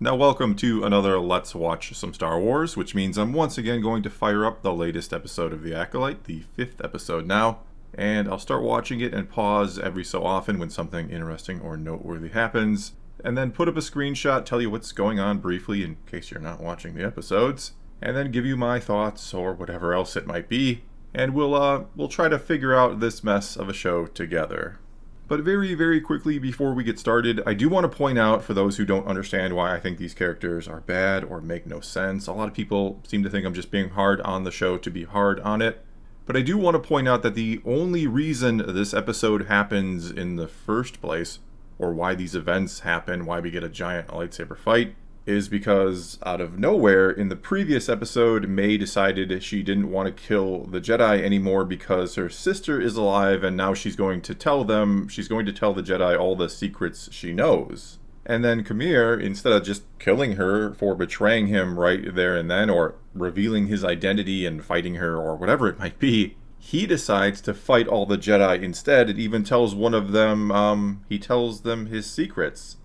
Now welcome to another Let's Watch Some Star Wars, which means I'm once again going to fire up the latest episode of The Acolyte, the 5th episode now, and I'll start watching it and pause every so often when something interesting or noteworthy happens, and then put up a screenshot, tell you what's going on briefly in case you're not watching the episodes, and then give you my thoughts or whatever else it might be, and we'll try to figure out this mess of a show together. But very, very quickly before we get started, I do want to point out for those who don't understand why I think these characters are bad or make no sense. A lot of people seem to think I'm just being hard on the show to be hard on it. But I do want to point out that the only reason this episode happens in the first place, or why these events happen, why we get a giant lightsaber fight, is because out of nowhere, in the previous episode, May decided she didn't want to kill the Jedi anymore because her sister is alive and now she's going to tell the Jedi all the secrets she knows. And then Khmer, instead of just killing her for betraying him right there and then, or revealing his identity and fighting her or whatever it might be, he decides to fight all the Jedi instead. It even tells one of them, he tells them his secrets.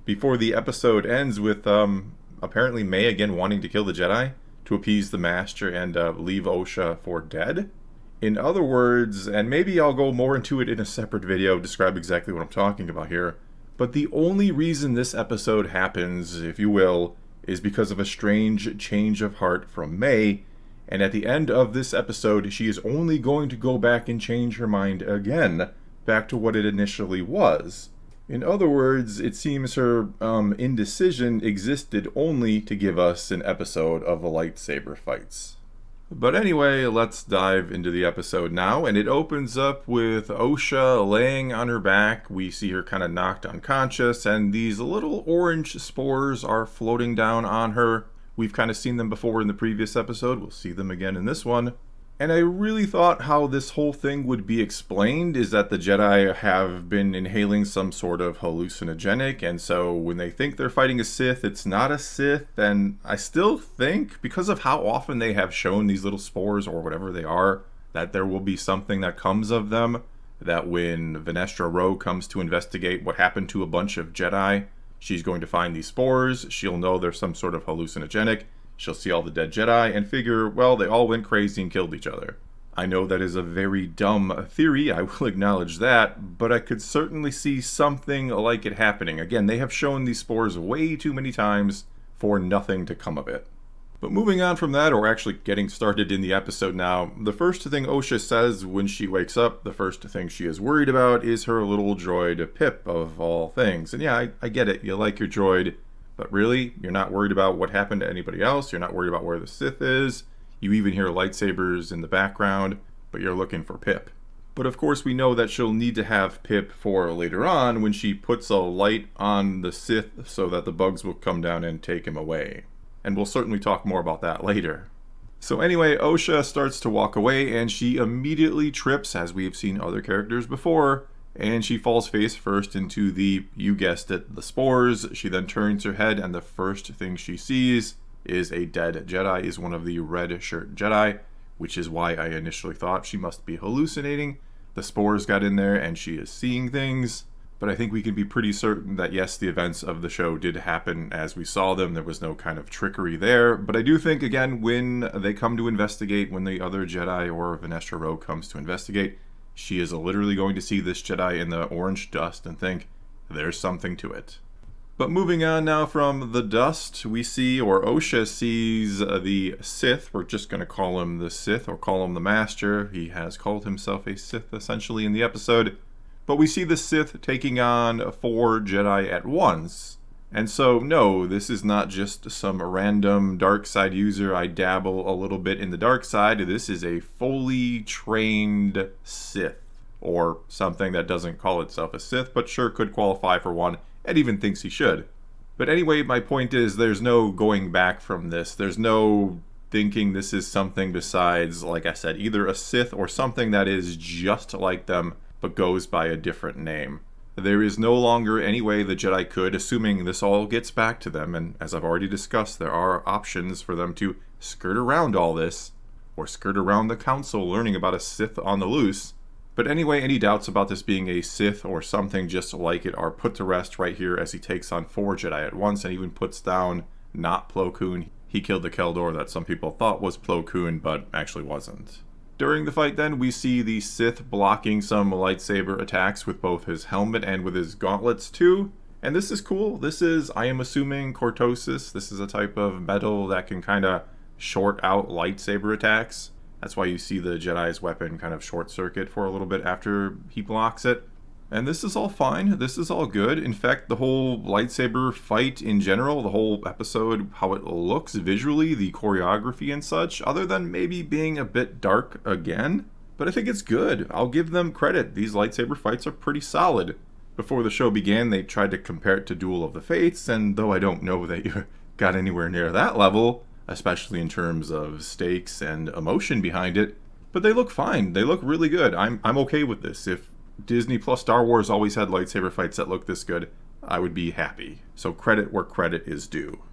Before the episode ends with apparently May again wanting to kill the Jedi to appease the Master and leave Osha for dead. In other words, and maybe I'll go more into it in a separate video, describe exactly what I'm talking about here, but the only reason this episode happens, if you will, is because of a strange change of heart from May, and at the end of this episode, she is only going to go back and change her mind again, back to what it initially was. In other words, it seems her indecision existed only to give us an episode of the lightsaber fights. But anyway, let's dive into the episode now, and it opens up with Osha laying on her back. We see her kind of knocked unconscious, and these little orange spores are floating down on her. We've kind of seen them before in the previous episode. We'll see them again in this one. And I really thought how this whole thing would be explained is that the Jedi have been inhaling some sort of hallucinogenic, and so when they think they're fighting a Sith, it's not a Sith. And I still think, because of how often they have shown these little spores or whatever they are, that there will be something that comes of them, that when Venestra Rose comes to investigate what happened to a bunch of Jedi, she's going to find these spores, she'll know there's some sort of hallucinogenic, she'll see all the dead Jedi and figure, well, they all went crazy and killed each other. I know that is a very dumb theory, I will acknowledge that, but I could certainly see something like it happening. Again, they have shown these spores way too many times for nothing to come of it. But moving on from that, or actually getting started in the episode now, the first thing Osha says when she wakes up, the first thing she is worried about is her little droid Pip, of all things. And yeah, I get it, you like your droid, but really, you're not worried about what happened to anybody else. You're not worried about where the Sith is. You even hear lightsabers in the background, but you're looking for Pip. But of course, we know that she'll need to have Pip for later on when she puts a light on the Sith so that the bugs will come down and take him away. And we'll certainly talk more about that later. So anyway, Osha starts to walk away and she immediately trips, as we have seen other characters before, and she falls face first into the, you guessed it, the spores. She then turns her head and the first thing she sees is a dead Jedi, is one of the red shirt Jedi, which is why I initially thought she must be hallucinating. The spores got in there and she is seeing things, but I think we can be pretty certain that yes, the events of the show did happen as we saw them. There was no kind of trickery there, but I do think, again, when they come to investigate, when the other Jedi or Venestra Rose comes to investigate, she is literally going to see this Jedi in the orange dust and think, there's something to it. But moving on now from the dust, we see, or Osha sees the Sith. We're just going to call him the Sith, or call him the Master. He has called himself a Sith, essentially, in the episode. But we see the Sith taking on 4 Jedi at once. And so, no, this is not just some random dark side user. I dabble a little bit in the dark side. This is a fully trained Sith, or something that doesn't call itself a Sith, but sure could qualify for one, and even thinks he should. But anyway, my point is there's no going back from this. There's no thinking this is something besides, like I said, either a Sith or something that is just like them, but goes by a different name. There is no longer any way the Jedi could, assuming this all gets back to them, and as I've already discussed, there are options for them to skirt around all this, or skirt around the Council learning about a Sith on the loose, But anyway, any doubts about this being a Sith or something just like it are put to rest right here as he takes on 4 Jedi at once and even puts down not Plo Koon. He killed the Keldor that some people thought was Plo Koon, but actually wasn't. During the fight then, we see the Sith blocking some lightsaber attacks with both his helmet and with his gauntlets too. And this is cool. This is, I am assuming, cortosis. This is a type of metal that can kind of short out lightsaber attacks. That's why you see the Jedi's weapon kind of short circuit for a little bit after he blocks it. And this is all fine. This is all good. In fact, the whole lightsaber fight in general, the whole episode, how it looks visually, the choreography and such, other than maybe being a bit dark again. But I think it's good. I'll give them credit. These lightsaber fights are pretty solid. Before the show began, they tried to compare it to Duel of the Fates, and though I don't know that you got anywhere near that level, especially in terms of stakes and emotion behind it, but they look fine. They look really good. I'm okay with this. If Disney plus Star Wars always had lightsaber fights that look this good, I would be happy. So credit where credit is due.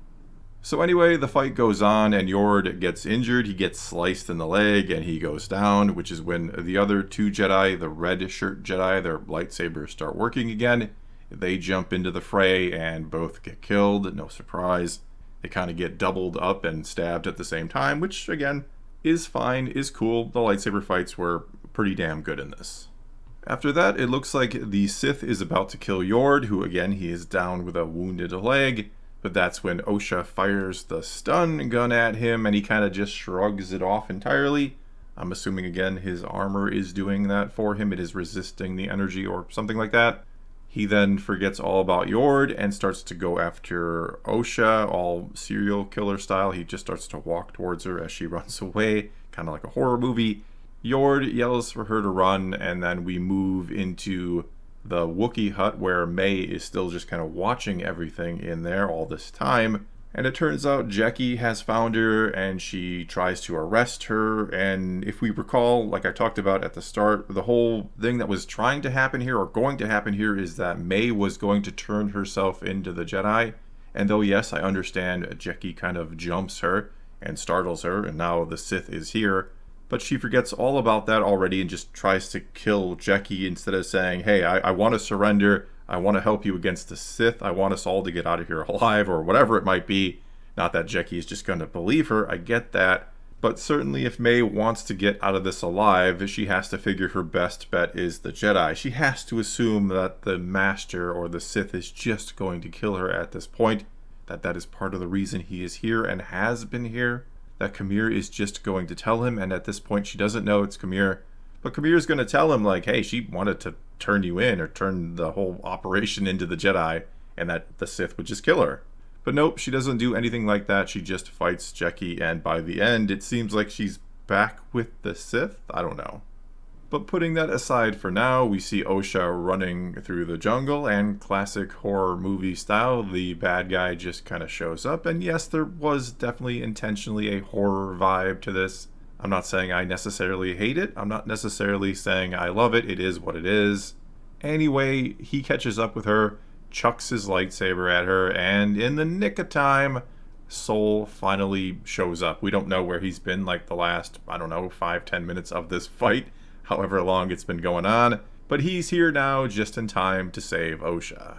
So anyway, the fight goes on and Yord gets injured. He gets sliced in the leg and he goes down, which is when the other 2 Jedi, the red shirt Jedi, their lightsabers start working again. They jump into the fray and both get killed. No surprise. They kind of get doubled up and stabbed at the same time, which again is fine, is cool. The lightsaber fights were pretty damn good in this. After that, it looks like the Sith is about to kill Yord, who again, he is down with a wounded leg. But that's when Osha fires the stun gun at him and he kind of just shrugs it off entirely. I'm assuming again his armor is doing that for him. It is resisting the energy or something like that. He then forgets all about Yord and starts to go after Osha, all serial killer style. He just starts to walk towards her as she runs away, kind of like a horror movie. Yord yells for her to run, and then we move into the Wookiee hut where May is still just kind of watching everything in there all this time. And it turns out Jecki has found her and she tries to arrest her. And if we recall, like I talked about at the start, the whole thing that was trying to happen here or going to happen here is that May was going to turn herself into the Jedi. And though, yes, I understand Jecki kind of jumps her and startles her and now the Sith is here, but she forgets all about that already and just tries to kill Jecki instead of saying, hey, I want to surrender. I want to help you against the Sith. I want us all to get out of here alive or whatever it might be. Not that Jecki is just going to believe her. I get that. But certainly if May wants to get out of this alive, she has to figure her best bet is the Jedi. She has to assume that the Master or the Sith is just going to kill her at this point. That is part of the reason he is here and has been here. That Kamir is just going to tell him, and at this point she doesn't know it's Kamir. But Kamir is going to tell him, like, hey, she wanted to turn you in or turn the whole operation into the Jedi, and that the Sith would just kill her. But nope, she doesn't do anything like that. She just fights Jecki, and by the end, it seems like she's back with the Sith? I don't know. But putting that aside for now, we see Osha running through the jungle, and classic horror movie style, the bad guy just kind of shows up. And yes, there was definitely intentionally a horror vibe to this. I'm not saying I necessarily hate it. I'm not necessarily saying I love it. It is what it is. Anyway, he catches up with her, chucks his lightsaber at her, and in the nick of time, Sol finally shows up. We don't know where he's been like the last, 5-10 minutes of this fight. However long it's been going on, but he's here now just in time to save Osha.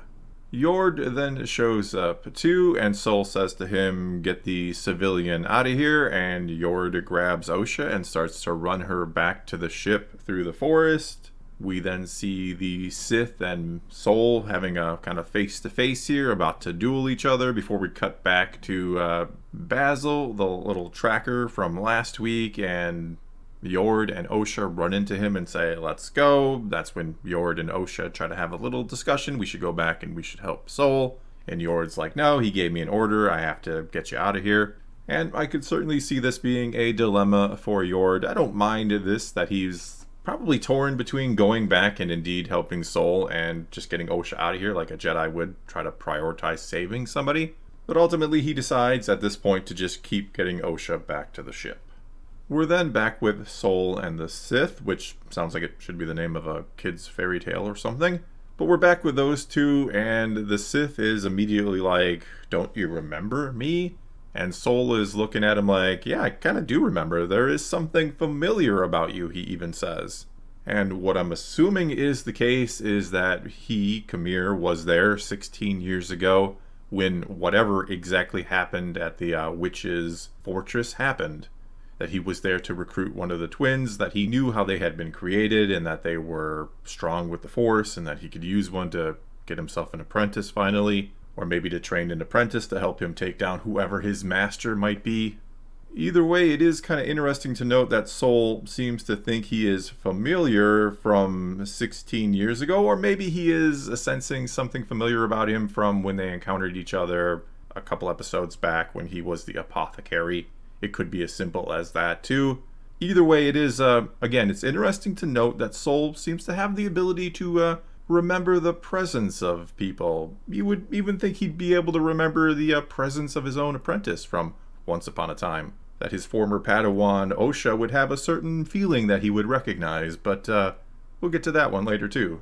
Yord then shows up too, and Sol says to him, get the civilian out of here, and Yord grabs Osha and starts to run her back to the ship through the forest. We then see the Sith and Sol having a kind of face-to-face here, about to duel each other, before we cut back to Basil, the little tracker from last week, and Yord and Osha run into him and say, let's go. That's when Yord and Osha try to have a little discussion. We should go back and we should help Sol. And Yord's like, no, he gave me an order. I have to get you out of here. And I could certainly see this being a dilemma for Yord. I don't mind this, that he's probably torn between going back and indeed helping Sol and just getting Osha out of here like a Jedi would try to prioritize saving somebody. But ultimately he decides at this point to just keep getting Osha back to the ship. We're then back with Sol and the Sith, which sounds like it should be the name of a kid's fairy tale or something. But we're back with those two, and the Sith is immediately like, don't you remember me? And Sol is looking at him like, yeah, I kind of do remember. There is something familiar about you, he even says. And what I'm assuming is the case is that Kamir, was there 16 years ago when whatever exactly happened at the witch's fortress happened. That he was there to recruit one of the twins, that he knew how they had been created and that they were strong with the Force and that he could use one to get himself an apprentice finally, or maybe to train an apprentice to help him take down whoever his master might be. Either way, it is kind of interesting to note that Sol seems to think he is familiar from 16 years ago, or maybe he is sensing something familiar about him from when they encountered each other a couple episodes back when he was the apothecary. It could be as simple as that too. Either way, it is, again, it's interesting to note that Sol seems to have the ability to remember the presence of people. You would even think he'd be able to remember the presence of his own apprentice from Once Upon a Time. That his former Padawan, Osha, would have a certain feeling that he would recognize, but we'll get to that one later too.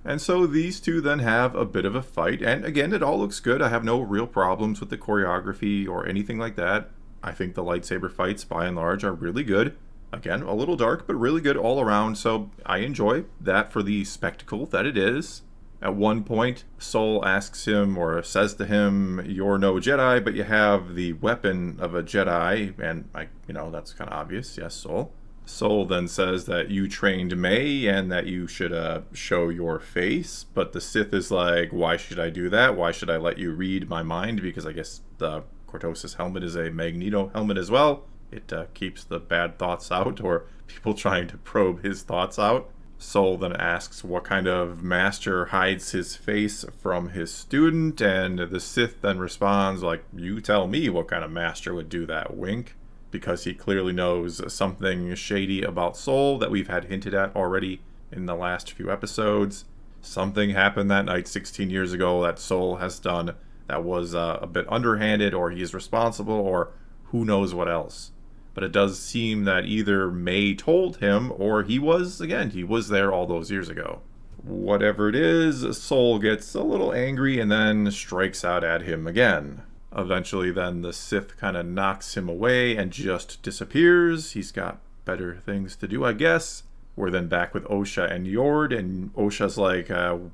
And so these two then have a bit of a fight, and again, it all looks good. I have no real problems with the choreography or anything like that. I think the lightsaber fights, by and large, are really good. Again, a little dark, but really good all around, so I enjoy that for the spectacle that it is. At one point, Sol asks him, or says to him, "You're no Jedi, but you have the weapon of a Jedi," and that's kind of obvious. Yes, Sol. Sol then says that you trained May and that you should show your face, but the Sith is like, "Why should I do that? Why should I let you read my mind?" Because I guess the Cortosis helmet is a Magneto helmet as well. It keeps the bad thoughts out, or people trying to probe his thoughts out. Sol then asks what kind of master hides his face from his student, and the Sith then responds like, "You tell me what kind of master would do that, wink," because he clearly knows something shady about Sol that we've had hinted at already in the last few episodes. Something happened that night 16 years ago that Sol has done that was a bit underhanded, or he is responsible, or who knows what else. But it does seem that either May told him, or he was there all those years ago. Whatever it is, Sol gets a little angry and then strikes out at him again. Eventually then the Sith kind of knocks him away and just disappears. He's got better things to do, I guess. We're then back with Osha and Yord, and Osha's like,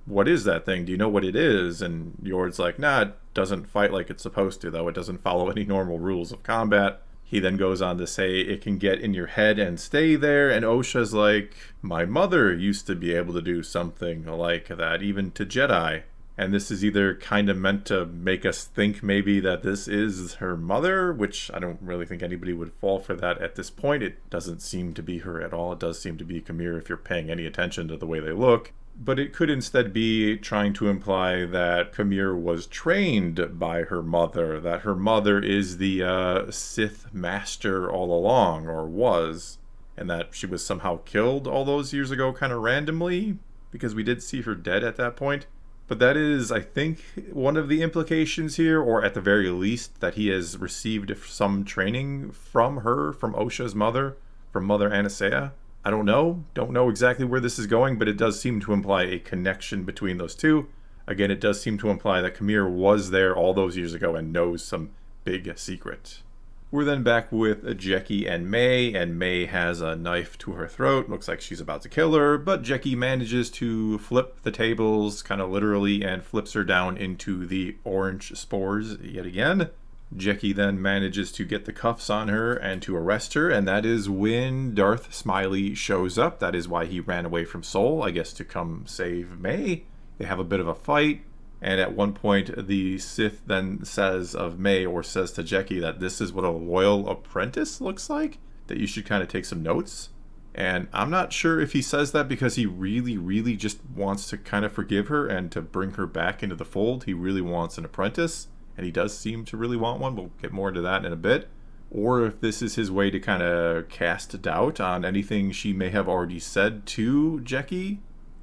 "What is that thing? Do you know what it is?" And Yord's like, "Nah, it doesn't fight like it's supposed to, though. It doesn't follow any normal rules of combat." He then goes on to say it can get in your head and stay there, and Osha's like, "My mother used to be able to do something like that, even to Jedi." And this is either kind of meant to make us think maybe that this is her mother, which I don't really think anybody would fall for that at this point. It doesn't seem to be her at all. It does seem to be Kamir if you're paying any attention to the way they look. But it could instead be trying to imply that Kamir was trained by her mother, that her mother is the Sith master all along, or was, and that she was somehow killed all those years ago kind of randomly, because we did see her dead at that point. But that is, I think, one of the implications here, or at the very least, that he has received some training from her, from Osha's mother, from Mother Anastasia. I don't know exactly where this is going, but it does seem to imply a connection between those two. Again, it does seem to imply that Kamir was there all those years ago and knows some big secret. We're then back with Jecki and May has a knife to her throat. Looks like she's about to kill her, but Jecki manages to flip the tables, kind of literally, and flips her down into the orange spores yet again. Jecki then manages to get the cuffs on her and to arrest her, and that is when Darth Smiley shows up. That is why he ran away from Sol, I guess, to come save May. They have a bit of a fight. And at one point, the Sith then says of May, or says to Jecki, that this is what a loyal apprentice looks like, that you should kind of take some notes. And I'm not sure if he says that because he really just wants to kind of forgive her and to bring her back into the fold. He really wants an apprentice, and he does seem to really want one. We'll get more into that in a bit. Or if this is his way to kind of cast doubt on anything she may have already said to Jecki.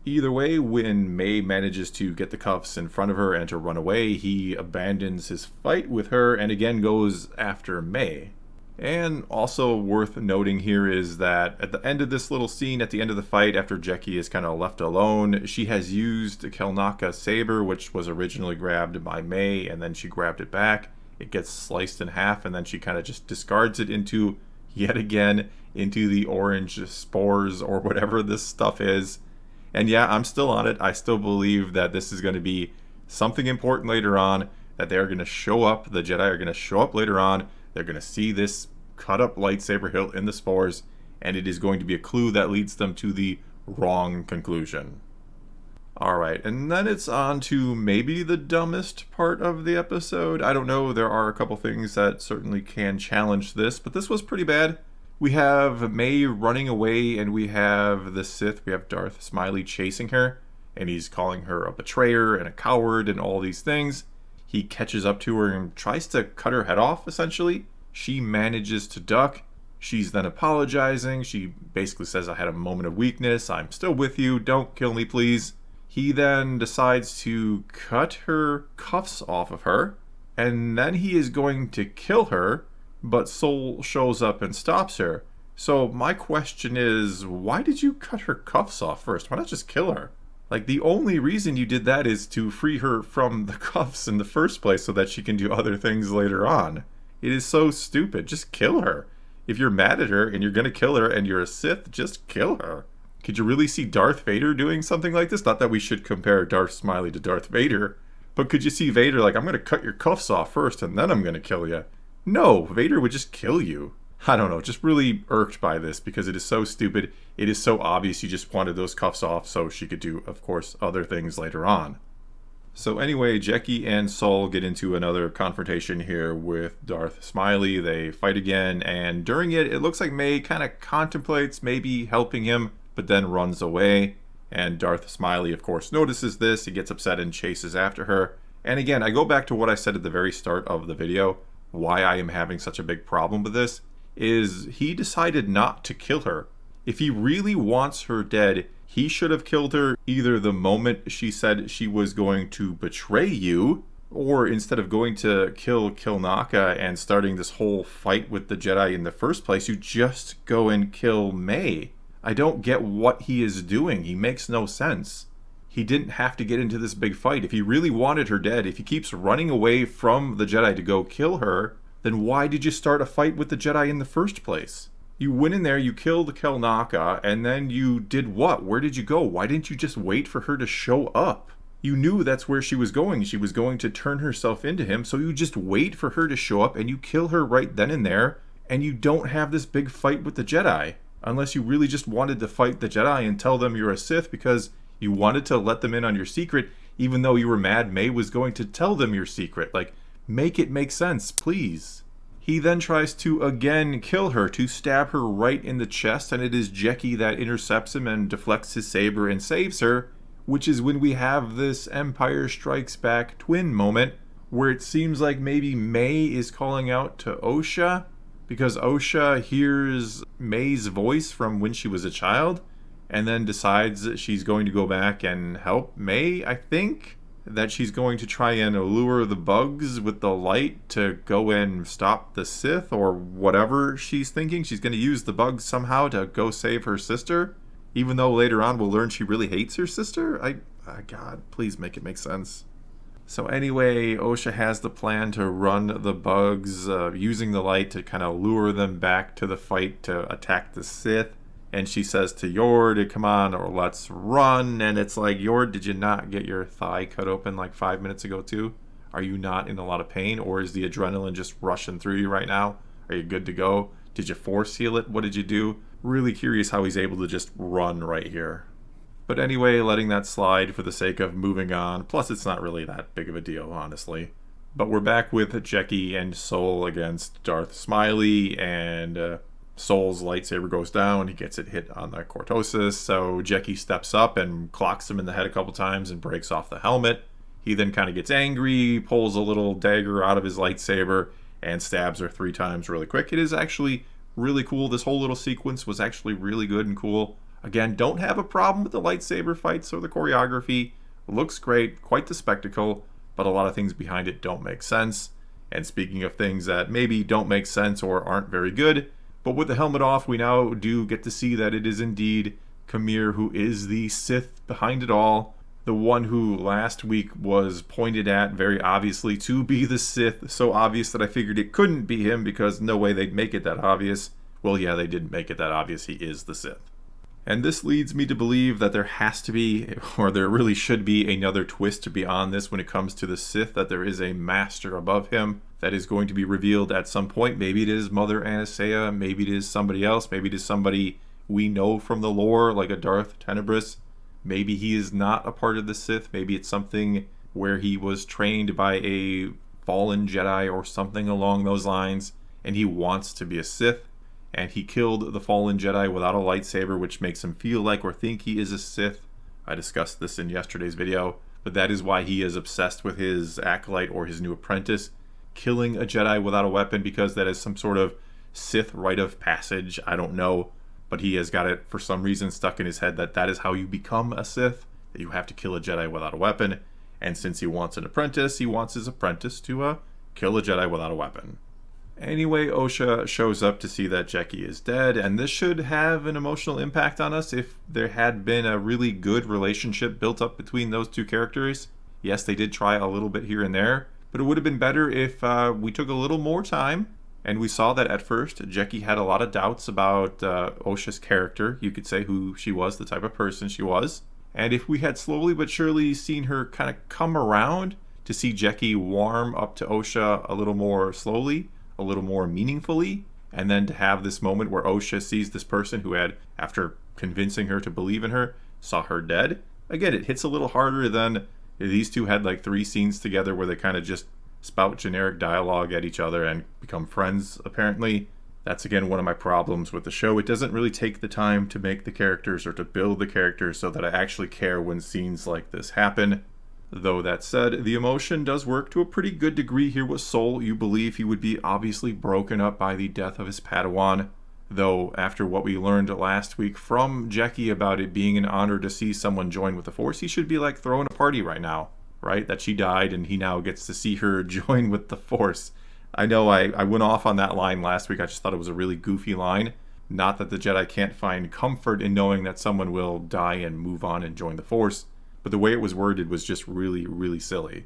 Either way, when May manages to get the cuffs in front of her and to run away, he abandons his fight with her and again goes after May. And also worth noting here is that at the end of this little scene, at the end of the fight, after Jecki is kind of left alone, she has used Kelnaka's saber, which was originally grabbed by May, and then she grabbed it back. It gets sliced in half, and then she kind of just discards it into, yet again into the orange spores or whatever this stuff is. And yeah, I'm still on it. I still believe that this is going to be something important later on, that they're going to show up. The Jedi are going to show up later on. They're going to see this cut up lightsaber hilt in the spores, and it is going to be a clue that leads them to the wrong conclusion. Alright, and then it's on to maybe the dumbest part of the episode. I don't know, there are a couple things that certainly can challenge this, but this was pretty bad. We have May running away, and we have the Sith, we have Darth Smiley chasing her, and he's calling her a betrayer and a coward and all these things. He catches up to her and tries to cut her head off, essentially. She manages to duck. She's then apologizing. She basically says, I had a moment of weakness. I'm still with you. Don't kill me, please. He then decides to cut her cuffs off of her, and then he is going to kill her, but Sol shows up and stops her. So my question is, why did you cut her cuffs off first? Why not just kill her? Like, the only reason you did that is to free her from the cuffs in the first place so that she can do other things later on. It is so stupid. Just kill her. If you're mad at her and you're going to kill her and you're a Sith, just kill her. Could you really see Darth Vader doing something like this? Not that we should compare Darth Smiley to Darth Vader, but could you see Vader like, I'm going to cut your cuffs off first and then I'm going to kill you? No, Vader would just kill you. I don't know, just really irked by this because it is so stupid. It is so obvious you just wanted those cuffs off so she could do, of course, other things later on. So anyway, Jecki and Sol get into another confrontation here with Darth Smiley. They fight again, and during it, it looks like May kind of contemplates maybe helping him, but then runs away. And Darth Smiley, of course, notices this. He gets upset and chases after her. And again, I go back to what I said at the very start of the video, why I am having such a big problem with this, is he decided not to kill her. If he really wants her dead, he should have killed her either the moment she said she was going to betray you, or instead of going to kill Kilnaka and starting this whole fight with the Jedi in the first place, you just go and kill May. I don't get what he is doing. He makes no sense. He didn't have to get into this big fight. If he really wanted her dead, if he keeps running away from the Jedi to go kill her, then why did you start a fight with the Jedi in the first place? You went in there, you killed Kelnaka, and then you did what? Where did you go? Why didn't you just wait for her to show up? You knew that's where she was going. She was going to turn herself into him, so you just wait for her to show up and you kill her right then and there, and you don't have this big fight with the Jedi. Unless you really just wanted to fight the Jedi and tell them you're a Sith because you wanted to let them in on your secret, even though you were mad May was going to tell them your secret. Like, make it make sense, please. He then tries to again kill her, to stab her right in the chest, and it is Jecki that intercepts him and deflects his saber and saves her, which is when we have this Empire Strikes Back twin moment, where it seems like maybe May is calling out to Osha, because Osha hears May's voice from when she was a child, and then decides that she's going to go back and help May, I think? That she's going to try and allure the bugs with the light to go and stop the Sith, or whatever she's thinking. She's going to use the bugs somehow to go save her sister, even though later on we'll learn she really hates her sister. God, please make it make sense. So anyway, Osha has the plan to run the bugs, using the light to kind of lure them back to the fight to attack the Sith. And she says to Yord, come on, or let's run. And it's like, Yord, did you not get your thigh cut open like 5 minutes ago too? Are you not in a lot of pain? Or is the adrenaline just rushing through you right now? Are you good to go? Did you force heal it? What did you do? Really curious how he's able to just run right here. But anyway, letting that slide for the sake of moving on. Plus, it's not really that big of a deal, honestly. But we're back with Jecki and Sol against Darth Smiley, and Sol's lightsaber goes down. He gets it hit on the cortosis, so Jecki steps up and clocks him in the head a couple times and breaks off the helmet. He then kind of gets angry, pulls a little dagger out of his lightsaber, and stabs her 3 times really quick. It is actually really cool. This whole little sequence was actually really good and cool. Again, don't have a problem with the lightsaber fights or the choreography. Looks great, quite the spectacle, but a lot of things behind it don't make sense. And speaking of things that maybe don't make sense or aren't very good, but with the helmet off, we now do get to see that it is indeed Kamir who is the Sith behind it all. The one who last week was pointed at very obviously to be the Sith. So obvious that I figured it couldn't be him because no way they'd make it that obvious. well, yeah, they didn't make it that obvious he is the Sith. And this leads me to believe that there has to be, or there really should be, another twist beyond this when it comes to the Sith, that there is a master above him that is going to be revealed at some point. Maybe it is Mother Anastasia, maybe it is somebody else, maybe it is somebody we know from the lore, like a Darth Tenebrous. Maybe he is not a part of the Sith, maybe it's something where he was trained by a fallen Jedi or something along those lines, and he wants to be a Sith. And he killed the fallen Jedi without a lightsaber, which makes him feel like or think he is a Sith. I discussed this in yesterday's video, but that is why he is obsessed with his Acolyte or his new apprentice, killing a Jedi without a weapon, because that is some sort of Sith rite of passage. I don't know, but he has got it for some reason stuck in his head that that is how you become a Sith, that you have to kill a Jedi without a weapon. And since he wants an apprentice, he wants his apprentice to kill a Jedi without a weapon. Anyway, Osha shows up to see that Jeki is dead, and this should have an emotional impact on us if there had been a really good relationship built up between those two characters. Yes, they did try a little bit here and there, but it would have been better if we took a little more time, and we saw that at first Jeki had a lot of doubts about Osha's character, you could say who she was, the type of person she was. And if we had slowly but surely seen her kind of come around to see Jeki warm up to Osha a little more slowly, a little more meaningfully, and then to have this moment where Osha sees this person who had, after convincing her to believe in her, saw her dead. Again, it hits a little harder than these two had like 3 scenes together where they kind of just spout generic dialogue at each other and become friends, apparently. That's again one of my problems with the show. It doesn't really take the time to make the characters or to build the characters so that I actually care when scenes like this happen. Though that said, the emotion does work to a pretty good degree here with Soul. You believe he would be obviously broken up by the death of his Padawan. Though, after what we learned last week from Jeki about it being an honor to see someone join with the Force, he should be like throwing a party right now, right? That she died and he now gets to see her join with the Force. I know I went off on that line last week. I just thought it was a really goofy line. Not that the Jedi can't find comfort in knowing that someone will die and move on and join the Force, but the way it was worded was just really, really silly.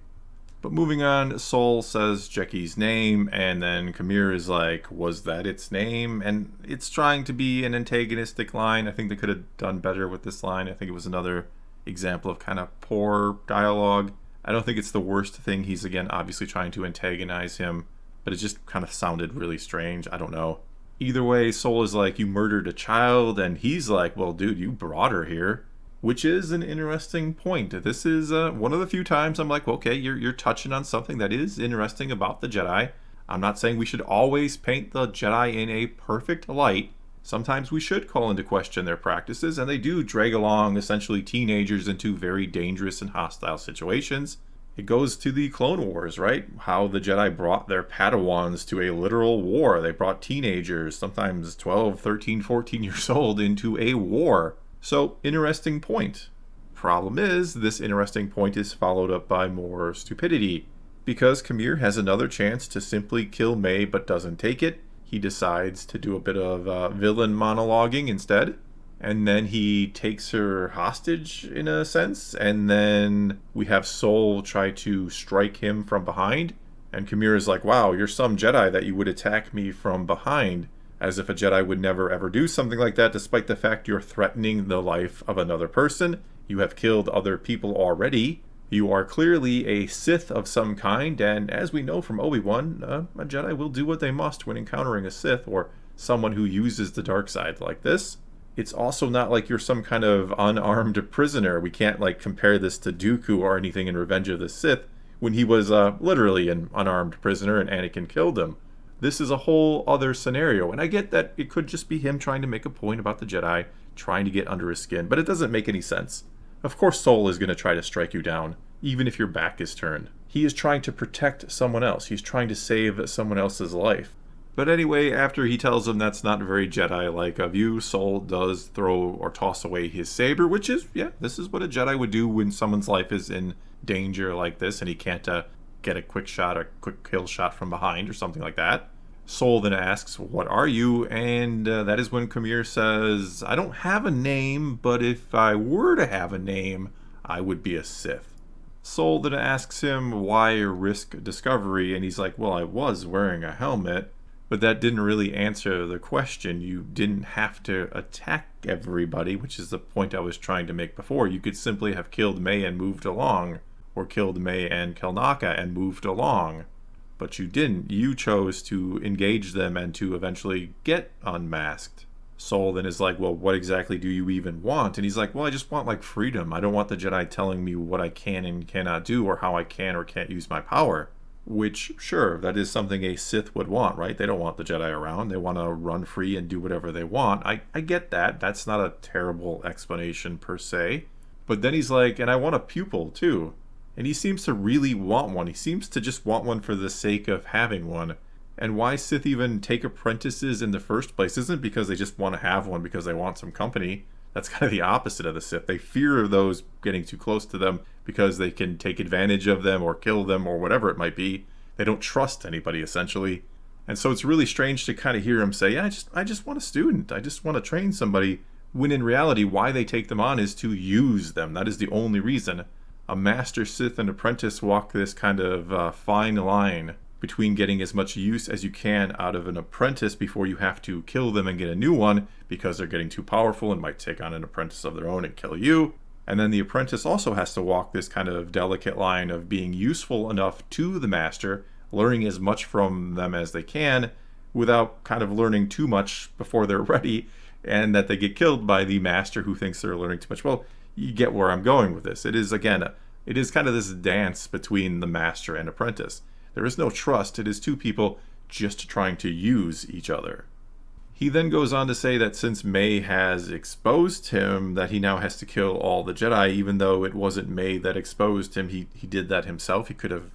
But moving on, Soul says Jeki's name, and then Kamir is like, was that its name? And it's trying to be an antagonistic line. I think they could have done better with this line. I think it was another example of kind of poor dialogue. I don't think it's the worst thing. He's, again, obviously trying to antagonize him, but it just kind of sounded really strange. I don't know. Either way, Soul is like, you murdered a child, and he's like, well, dude, you brought her here. Which is an interesting point. This is one of the few times I'm like, well, okay, you're touching on something that is interesting about the Jedi. I'm not saying we should always paint the Jedi in a perfect light. Sometimes we should call into question their practices, and they do drag along essentially teenagers into very dangerous and hostile situations. It goes to the Clone Wars, right? How the Jedi brought their Padawans to a literal war. They brought teenagers, sometimes 12, 13, 14 years old, into a war. So, interesting point. Problem is, this interesting point is followed up by more stupidity. Because Kamir has another chance to simply kill May but doesn't take it, he decides to do a bit of villain monologuing instead. And then he takes her hostage, in a sense, and then we have Soul try to strike him from behind. And Kamir is like, wow, you're some Jedi that you would attack me from behind. As if a Jedi would never ever do something like that, despite the fact you're threatening the life of another person. You have killed other people already. You are clearly a Sith of some kind, and as we know from Obi-Wan, a Jedi will do what they must when encountering a Sith or someone who uses the dark side like this. It's also not like you're some kind of unarmed prisoner. We can't like compare this to Dooku or anything in Revenge of the Sith, when he was literally an unarmed prisoner and Anakin killed him. This is a whole other scenario, and I get that it could just be him trying to make a point about the Jedi, trying to get under his skin, but it doesn't make any sense. Of course Soul is going to try to strike you down, even if your back is turned. He is trying to protect someone else. He's trying to save someone else's life. But anyway, after he tells him that's not very Jedi-like of you, Soul does throw or toss away his saber, which is, yeah, this is what a Jedi would do when someone's life is in danger like this, and he can't get a quick shot or quick kill shot from behind or something like that. Soul then asks, what are you? And that is when Kamir says, I don't have a name, but if I were to have a name, I would be a Sith. Soul then asks him, why risk discovery? And he's like, well, I was wearing a helmet. But that didn't really answer the question. You didn't have to attack everybody, which is the point I was trying to make before. You could simply have killed May and moved along, or killed May and Kelnaka and moved along. But you didn't. You chose to engage them and to eventually get unmasked. Soul then is like, well, what exactly do you even want? And he's like, well, I just want like freedom. I don't want the Jedi telling me what I can and cannot do, or how I can or can't use my power. Which, sure, that is something a Sith would want, right? They don't want the Jedi around. They want to run free and do whatever they want. I get that. That's not a terrible explanation per se. But then he's like, and I want a pupil too. And he seems to really want one. He seems to just want one for the sake of having one. And why Sith even take apprentices in the first place isn't because they just want to have one because they want some company. That's kind of the opposite of the Sith. They fear those getting too close to them because they can take advantage of them or kill them or whatever it might be. They don't trust anybody, essentially. And so it's really strange to kind of hear him say, yeah, I just want a student. I just want to train somebody. When in reality, why they take them on is to use them. That is the only reason. A master Sith and apprentice walk this kind of fine line between getting as much use as you can out of an apprentice before you have to kill them and get a new one because they're getting too powerful and might take on an apprentice of their own and kill you. And then the apprentice also has to walk this kind of delicate line of being useful enough to the master, learning as much from them as they can without kind of learning too much before they're ready and that they get killed by the master who thinks they're learning too much. Well, you get where I'm going with this. It is kind of this dance between the master and apprentice. There is no trust. It is two people just trying to use each other. He then goes on to say that since May has exposed him, that he now has to kill all the Jedi, even though it wasn't May that exposed him. He did that himself. He could have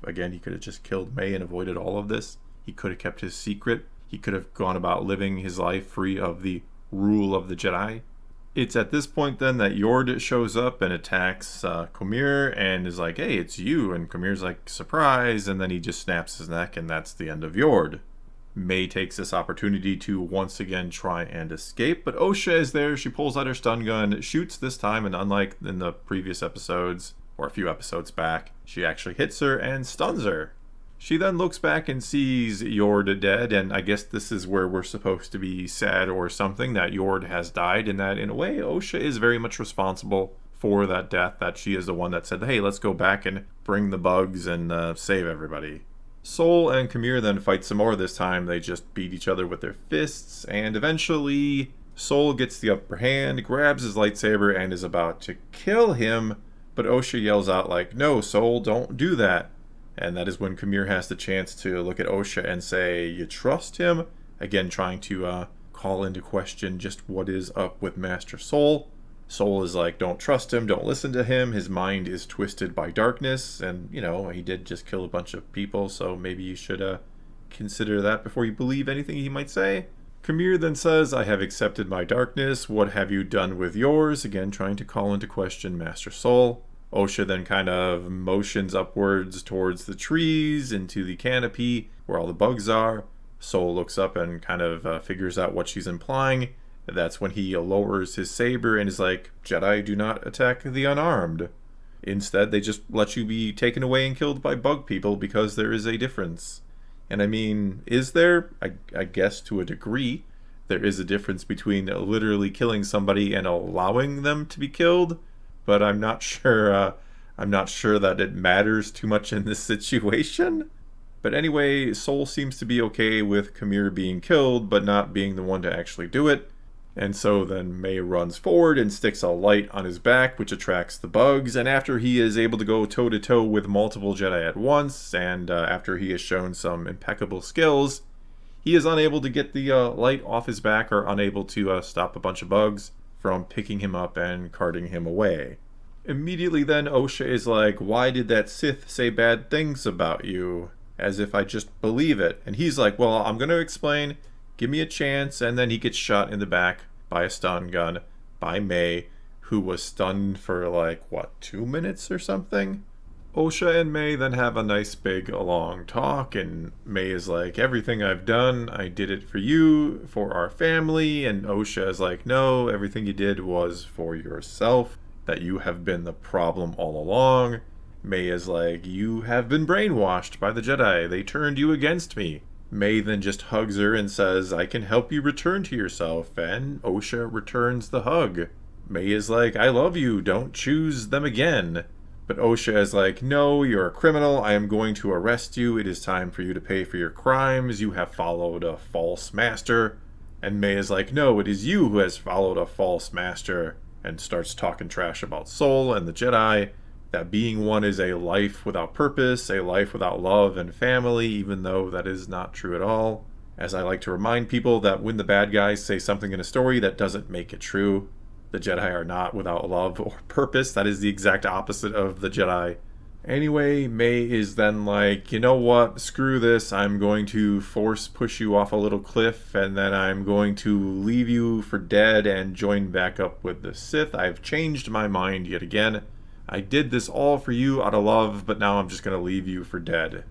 just killed May and avoided all of this. He could have kept his secret. He could have gone about living his life free of the rule of the Jedi. It's at this point then that Yord shows up and attacks Kumir and is like, hey, it's you. And Kumir's like, surprise. And then he just snaps his neck and that's the end of Yord. May takes this opportunity to once again try and escape, but Osha is there. She pulls out her stun gun, shoots this time, and unlike in the previous episodes, or a few episodes back, she actually hits her and stuns her. She then looks back and sees Yord dead, and I guess this is where we're supposed to be sad or something, that Yord has died, and that in a way Osha is very much responsible for that death, that she is the one that said, hey, let's go back and bring the bugs and save everybody. Soul and Kumir then fight some more. This time they just beat each other with their fists, and eventually Soul gets the upper hand, grabs his lightsaber, and is about to kill him, but Osha yells out like, no, Soul, don't do that. And that is when Kumir has the chance to look at Osha and say, you trust him? Again, trying to call into question just what is up with Master Soul. Soul is like, don't trust him, don't listen to him, his mind is twisted by darkness, and, you know, he did just kill a bunch of people, so maybe you should consider that before you believe anything he might say. Kumir then says, I have accepted my darkness, what have you done with yours? Again, trying to call into question Master Soul. Osha then kind of motions upwards towards the trees, into the canopy, where all the bugs are. Soul looks up and kind of figures out what she's implying. That's when he lowers his saber and is like, Jedi do not attack the unarmed. Instead, they just let you be taken away and killed by bug people because there is a difference. And I mean, is there? I guess to a degree. There is a difference between literally killing somebody and allowing them to be killed. But I'm not sure that it matters too much in this situation. But anyway, Soul seems to be okay with Kumir being killed, but not being the one to actually do it. And so then May runs forward and sticks a light on his back, which attracts the bugs. And after he is able to go toe-to-toe with multiple Jedi at once, and after he has shown some impeccable skills, he is unable to get the light off his back, or unable to stop a bunch of bugs from picking him up and carting him away. Immediately then, Osha is like, why did that Sith say bad things about you? As if I just believe it. And he's like, well, I'm going to explain. Give me a chance. And then he gets shot in the back by a stun gun by May, who was stunned for 2 minutes or something? Osha and May then have a nice big long talk, and May is like, everything I've done, I did it for you, for our family. And Osha is like, no, everything you did was for yourself, that you have been the problem all along. May is like, you have been brainwashed by the Jedi. They turned you against me. May then just hugs her and says, "I can help you return to yourself," and Osha returns the hug. May is like, "I love you, don't choose them again." But Osha is like, "No, you're a criminal, I am going to arrest you, it is time for you to pay for your crimes, you have followed a false master." And May is like, "No, it is you who has followed a false master," and starts talking trash about Soul and the Jedi, that being one is a life without purpose, a life without love and family, even though that is not true at all. As I like to remind people that when the bad guys say something in a story, that doesn't make it true. The Jedi are not without love or purpose. That is the exact opposite of the Jedi. Anyway, May is then like, "You know what? Screw this. I'm going to force push you off a little cliff, and then I'm going to leave you for dead and join back up with the Sith. I've changed my mind yet again. I did this all for you out of love, but now I'm just going to leave you for dead."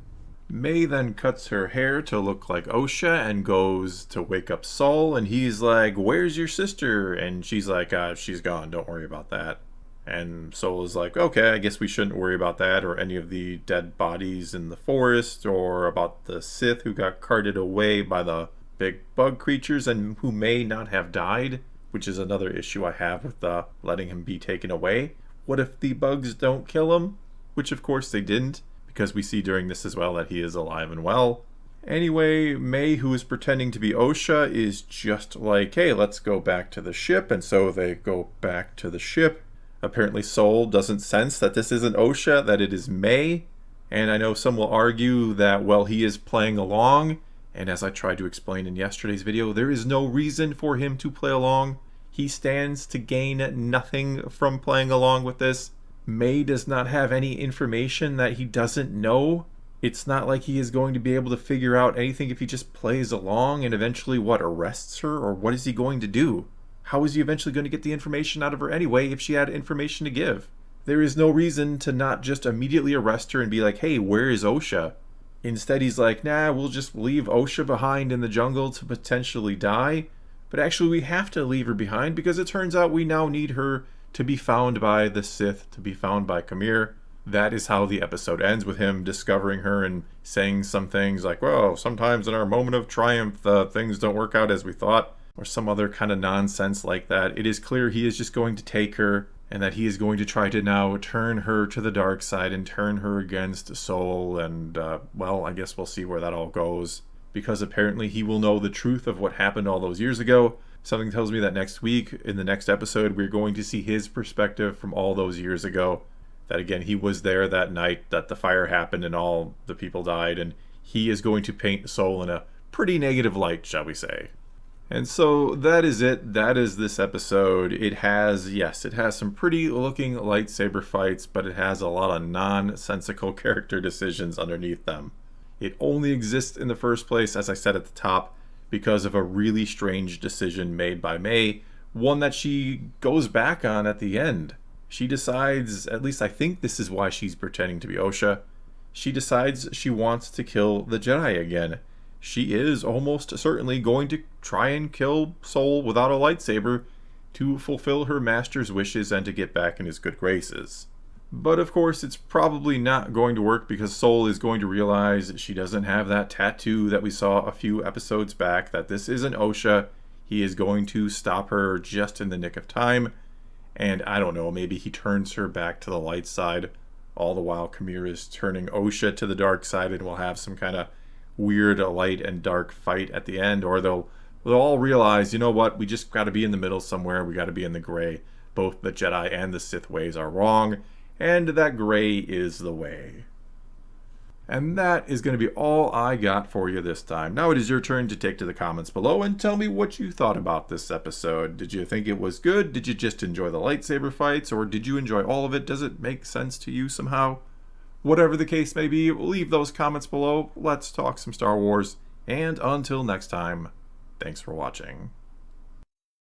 May then cuts her hair to look like Osha and goes to wake up Saul, and he's like, "Where's your sister?" And she's like, "She's gone, don't worry about that." And Saul is like, "Okay, I guess we shouldn't worry about that, or any of the dead bodies in the forest, or about the Sith who got carted away by the big bug creatures and who may not have died," which is another issue I have with letting him be taken away. What if the bugs don't kill him? Which of course they didn't, because we see during this as well that he is alive and well. Anyway, May, who is pretending to be Osha, is just like, "Hey, let's go back to the ship," and so they go back to the ship. Apparently Soul doesn't sense that this isn't Osha, that it is May, and I know some will argue that, well, he is playing along, and as I tried to explain in yesterday's video, there is no reason for him to play along. He stands to gain nothing from playing along with this. May does not have any information that he doesn't know. It's not like he is going to be able to figure out anything if he just plays along and eventually, arrests her? Or what is he going to do? How is he eventually going to get the information out of her anyway if she had information to give? There is no reason to not just immediately arrest her and be like, "Hey, where is Osha?" Instead, he's like, "Nah, we'll just leave Osha behind in the jungle to potentially die." But actually, we have to leave her behind because it turns out we now need her to be found by the Sith, to be found by Khmer. That is how the episode ends, with him discovering her and saying some things like, "Well, sometimes in our moment of triumph, things don't work out as we thought," or some other kind of nonsense like that. It is clear he is just going to take her, and that he is going to try to now turn her to the dark side and turn her against Soul, and, well, I guess we'll see where that all goes. Because apparently he will know the truth of what happened all those years ago. Something tells me that next week, in the next episode, we're going to see his perspective from all those years ago. That again, he was there that night that the fire happened and all the people died, and he is going to paint Soul in a pretty negative light, shall we say. And so that is it. That is this episode. It has some pretty looking lightsaber fights, but it has a lot of nonsensical character decisions underneath them. It only exists in the first place, as I said at the top, because of a really strange decision made by May, one that she goes back on at the end. She decides, at least I think this is why she's pretending to be Osha, she decides she wants to kill the Jedi again. She is almost certainly going to try and kill Soul without a lightsaber to fulfill her master's wishes and to get back in his good graces. But of course, it's probably not going to work because Soul is going to realize she doesn't have that tattoo that we saw a few episodes back, that this isn't Osha. He is going to stop her just in the nick of time. And I don't know, maybe he turns her back to the light side, all the while Khmer is turning Osha to the dark side, and we'll have some kind of weird light and dark fight at the end. Or they'll all realize, you know what, we just got to be in the middle somewhere, we got to be in the gray. Both the Jedi and the Sith ways are wrong, and that gray is the way. And that is going to be all I got for you this time. Now it is your turn to take to the comments below and tell me what you thought about this episode. Did you think it was good? Did you just enjoy the lightsaber fights? Or did you enjoy all of it? Does it make sense to you somehow? Whatever the case may be, leave those comments below. Let's talk some Star Wars. And until next time, thanks for watching.